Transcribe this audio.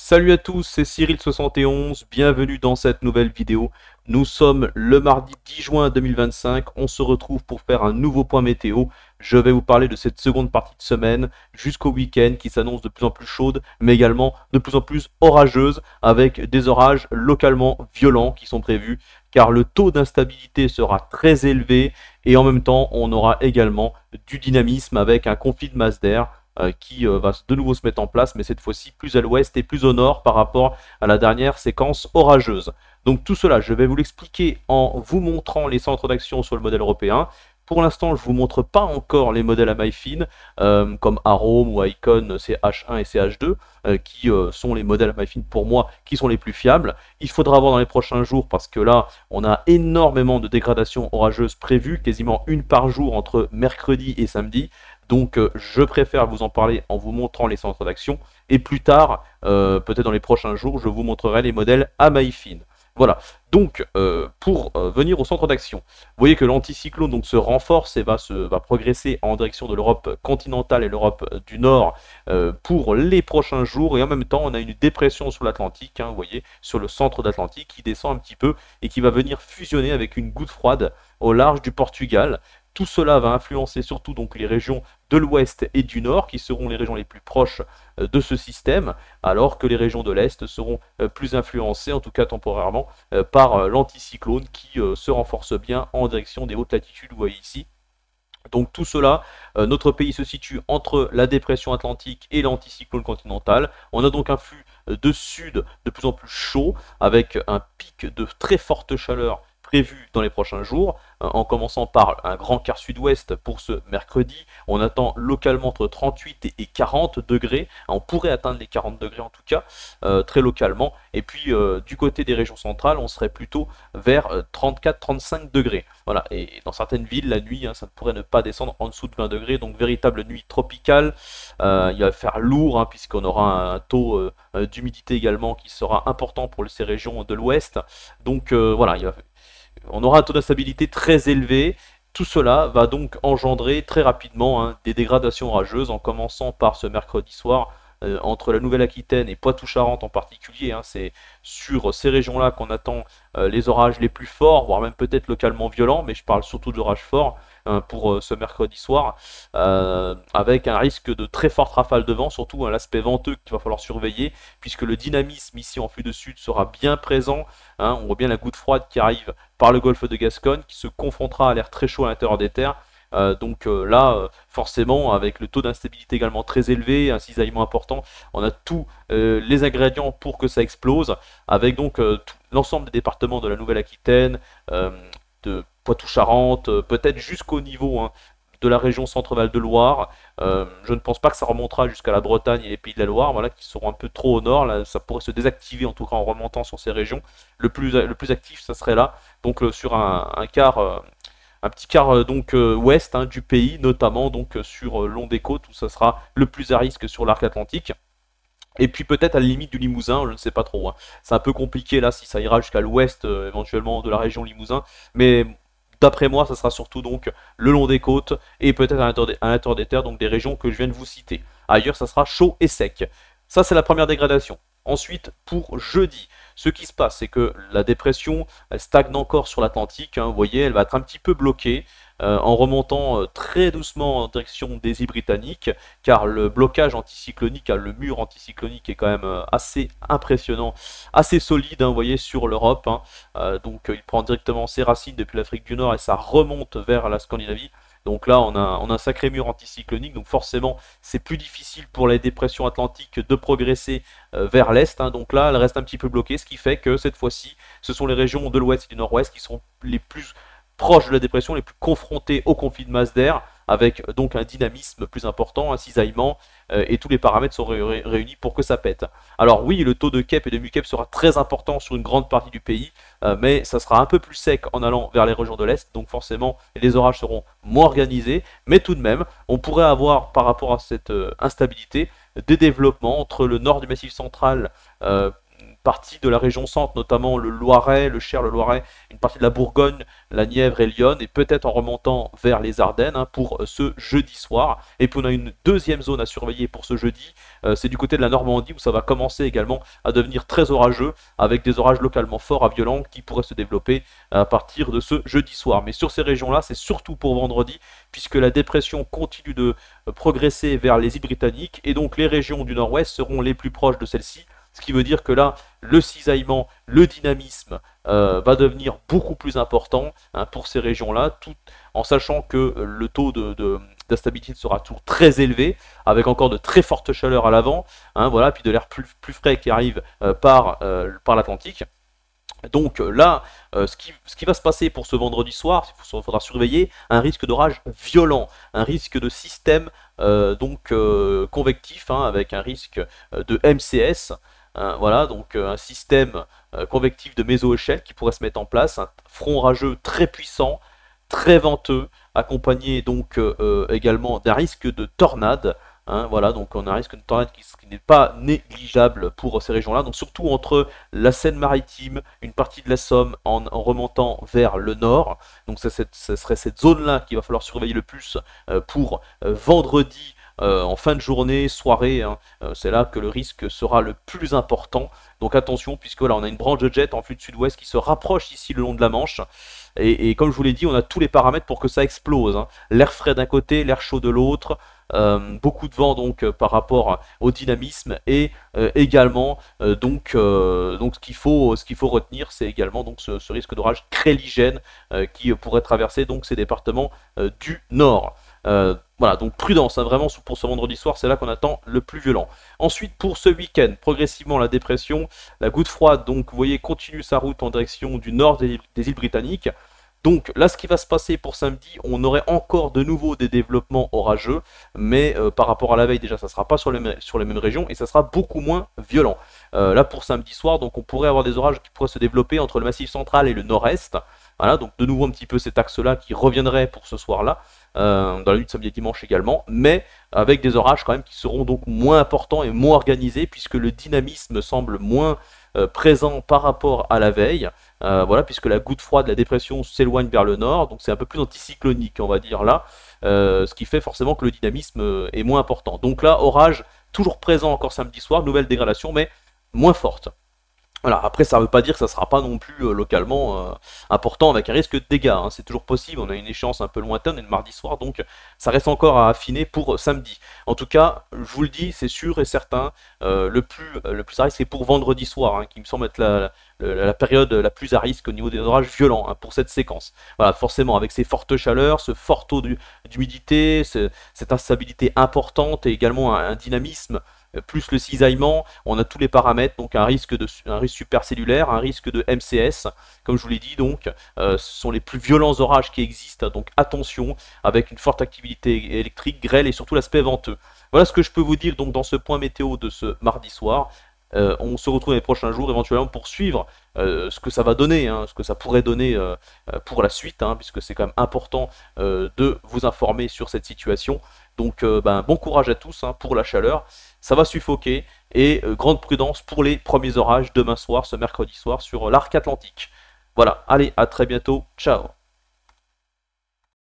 Salut à tous, c'est Cyril71, bienvenue dans cette nouvelle vidéo. Nous sommes le mardi 10 juin 2025, on se retrouve pour faire un nouveau point météo. Je vais vous parler de cette seconde partie de semaine jusqu'au week-end qui s'annonce de plus en plus chaude, mais également de plus en plus orageuse, avec des orages localement violents qui sont prévus, car le taux d'instabilité sera très élevé et en même temps on aura également du dynamisme avec un conflit de masse d'air qui va de nouveau se mettre en place, mais cette fois-ci plus à l'ouest et plus au nord par rapport à la dernière séquence orageuse. Donc tout cela, je vais vous l'expliquer en vous montrant les centres d'action sur le modèle européen. Pour l'instant, je ne vous montre pas encore les modèles à maille fine, comme Arome ou Icon CH1 et CH2, qui sont les modèles à maille fine pour moi, qui sont les plus fiables. Il faudra voir dans les prochains jours, parce que là, on a énormément de dégradations orageuses prévues, quasiment une par jour entre mercredi et samedi. Donc je préfère vous en parler en vous montrant les centres d'action. Et plus tard, peut-être dans les prochains jours, je vous montrerai les modèles à maille fine. Voilà, donc pour venir au centre d'action, vous voyez que l'anticyclone donc se renforce et va progresser en direction de l'Europe continentale et l'Europe du Nord pour les prochains jours. Et en même temps, on a une dépression sur l'Atlantique, hein, vous voyez, sur le centre d'Atlantique qui descend un petit peu et qui va venir fusionner avec une goutte froide au large du Portugal. Tout cela va influencer surtout donc les régions de l'ouest et du nord, qui seront les régions les plus proches de ce système, alors que les régions de l'est seront plus influencées, en tout cas temporairement, par l'anticyclone qui se renforce bien en direction des hautes latitudes, vous voyez ici. Donc tout cela, notre pays se situe entre la dépression atlantique et l'anticyclone continental. On a donc un flux de sud de plus en plus chaud, avec un pic de très forte chaleur prévu dans les prochains jours, en commençant par un grand quart sud-ouest pour ce mercredi. On attend localement entre 38 et 40 degrés, on pourrait atteindre les 40 degrés en tout cas, très localement, et puis du côté des régions centrales, on serait plutôt vers 34-35 degrés. Voilà, et dans certaines villes, la nuit, hein, ça ne pourrait ne pas descendre en dessous de 20 degrés, donc véritable nuit tropicale. Il va faire lourd, hein, puisqu'on aura un taux d'humidité également qui sera important pour ces régions de l'ouest. Donc voilà, on aura un taux d'instabilité très élevé. Tout cela va donc engendrer très rapidement des dégradations orageuses, en commençant par ce mercredi soir entre la Nouvelle-Aquitaine et Poitou-Charentes en particulier. C'est sur ces régions-là qu'on attend les orages les plus forts, voire même peut-être localement violents, mais je parle surtout d'orages forts pour ce mercredi soir, avec un risque de très fortes rafales de vent, surtout l'aspect venteux qu'il va falloir surveiller, puisque le dynamisme ici en flux de sud sera bien présent. On voit bien la goutte froide qui arrive par le golfe de Gascogne, qui se confrontera à l'air très chaud à l'intérieur des terres. Donc là, forcément, avec le taux d'instabilité également très élevé, un cisaillement important, on a tous les ingrédients pour que ça explose, avec donc l'ensemble des départements de la Nouvelle-Aquitaine, de Poitou-Charentes, peut-être jusqu'au niveau de la région Centre-Val de Loire. Je ne pense pas que ça remontera jusqu'à la Bretagne et les Pays de la Loire, voilà, qui seront un peu trop au nord. Là, ça pourrait se désactiver en tout cas en remontant sur ces régions. Le plus actif, ça serait là, donc sur un petit quart donc ouest du pays, notamment donc sur long des côtes où ça sera le plus à risque sur l'arc atlantique. Et puis peut-être à la limite du Limousin, je ne sais pas trop. C'est un peu compliqué là si ça ira jusqu'à l'ouest éventuellement de la région Limousin, mais d'après moi, ça sera surtout donc le long des côtes et peut-être à l'intérieur des terres, donc des régions que je viens de vous citer. Ailleurs, ça sera chaud et sec. Ça, c'est la première dégradation. Ensuite, pour jeudi, ce qui se passe, c'est que la dépression, elle stagne encore sur l'Atlantique. Vous voyez, elle va être un petit peu bloquée en remontant très doucement en direction des îles britanniques, car le blocage anticyclonique, le mur anticyclonique est quand même assez impressionnant, assez solide, vous voyez, sur l'Europe. Donc il prend directement ses racines depuis l'Afrique du Nord et ça remonte vers la Scandinavie. Donc là, on a un sacré mur anticyclonique, donc forcément, c'est plus difficile pour les dépressions atlantiques de progresser vers l'est. Donc là, elle reste un petit peu bloquée, ce qui fait que cette fois-ci, ce sont les régions de l'ouest et du nord-ouest qui sont les plus proches de la dépression, les plus confrontés au conflit de masse d'air, avec donc un dynamisme plus important, un cisaillement, et tous les paramètres sont réunis pour que ça pète. Alors oui, le taux de KEP et de MUKEP sera très important sur une grande partie du pays, mais ça sera un peu plus sec en allant vers les régions de l'Est, donc forcément les orages seront moins organisés, mais tout de même, on pourrait avoir par rapport à cette instabilité, des développements entre le nord du Massif central, partie de la région centre, notamment le Loiret, le Cher, le Loiret, une partie de la Bourgogne, la Nièvre et Lyon, et peut-être en remontant vers les Ardennes pour ce jeudi soir. Et puis on a une deuxième zone à surveiller pour ce jeudi, c'est du côté de la Normandie où ça va commencer également à devenir très orageux, avec des orages localement forts à violents qui pourraient se développer à partir de ce jeudi soir. Mais sur ces régions-là, c'est surtout pour vendredi, puisque la dépression continue de progresser vers les îles britanniques, et donc les régions du nord-ouest seront les plus proches de celle-ci, ce qui veut dire que là, le cisaillement, le dynamisme va devenir beaucoup plus important pour ces régions-là, tout en sachant que le taux d'instabilité sera toujours très élevé, avec encore de très fortes chaleurs à l'avant, voilà, puis de l'air plus frais qui arrive par l'Atlantique. Donc là, ce qui va se passer pour ce vendredi soir, il faudra surveiller un risque d'orage violent, un risque de système convectif, avec un risque de MCS, voilà, donc un système convectif de méso-échelle qui pourrait se mettre en place, un front orageux très puissant, très venteux, accompagné donc également d'un risque de tornade. Voilà, donc on a un risque de tornade qui n'est pas négligeable pour ces régions-là, donc surtout entre la Seine-Maritime, une partie de la Somme en remontant vers le nord, donc ce serait cette zone-là qu'il va falloir surveiller le plus pour vendredi en fin de journée, soirée, c'est là que le risque sera le plus important, donc attention, puisque là on a une branche de jet en flux de sud-ouest qui se rapproche ici le long de la Manche, et comme je vous l'ai dit, on a tous les paramètres pour que ça explose, l'air frais d'un côté, l'air chaud de l'autre, beaucoup de vent donc par rapport au dynamisme, et également donc ce qu'il faut retenir, c'est également donc ce risque d'orage créligène qui pourrait traverser donc ces départements du nord. Voilà, donc prudence, vraiment pour ce vendredi soir, c'est là qu'on attend le plus violent. Ensuite, pour ce week-end, progressivement la dépression, la goutte froide, donc vous voyez, continue sa route en direction du nord des îles britanniques. Donc là, ce qui va se passer pour samedi, on aurait encore de nouveau des développements orageux, mais par rapport à la veille, déjà, ça ne sera pas sur les mêmes régions, et ça sera beaucoup moins violent. Là, pour samedi soir, donc on pourrait avoir des orages qui pourraient se développer entre le Massif central et le nord-est. Voilà, donc de nouveau un petit peu cet axe-là qui reviendrait pour ce soir-là, dans la nuit de samedi et dimanche également, mais avec des orages quand même qui seront donc moins importants et moins organisés, puisque le dynamisme semble moins présent par rapport à la veille, voilà, puisque la goutte froide, la dépression s'éloigne vers le nord, donc c'est un peu plus anticyclonique, on va dire là, ce qui fait forcément que le dynamisme est moins important. Donc là, orage toujours présent encore samedi soir, nouvelle dégradation, mais moins forte. Voilà, après ça ne veut pas dire que ça ne sera pas non plus localement important avec un risque de dégâts, c'est toujours possible, on a une échéance un peu lointaine, et le mardi soir, donc ça reste encore à affiner pour samedi. En tout cas, je vous le dis, c'est sûr et certain, le plus à risque c'est pour vendredi soir, qui me semble être la période la plus à risque au niveau des orages violents pour cette séquence. Voilà, forcément avec ces fortes chaleurs, ce fort taux d'humidité, cette instabilité importante et également un dynamisme, plus le cisaillement, on a tous les paramètres, donc un risque supercellulaire, un risque de MCS, comme je vous l'ai dit, donc ce sont les plus violents orages qui existent, donc attention, avec une forte activité électrique, grêle et surtout l'aspect venteux. Voilà ce que je peux vous dire donc dans ce point météo de ce mardi soir. On se retrouve les prochains jours éventuellement pour suivre ce que ça va donner, ce que ça pourrait donner pour la suite, puisque c'est quand même important de vous informer sur cette situation. Donc bon courage à tous pour la chaleur, ça va suffoquer, et grande prudence pour les premiers orages demain soir, ce mercredi soir sur l'arc atlantique. Voilà, allez, à très bientôt, ciao.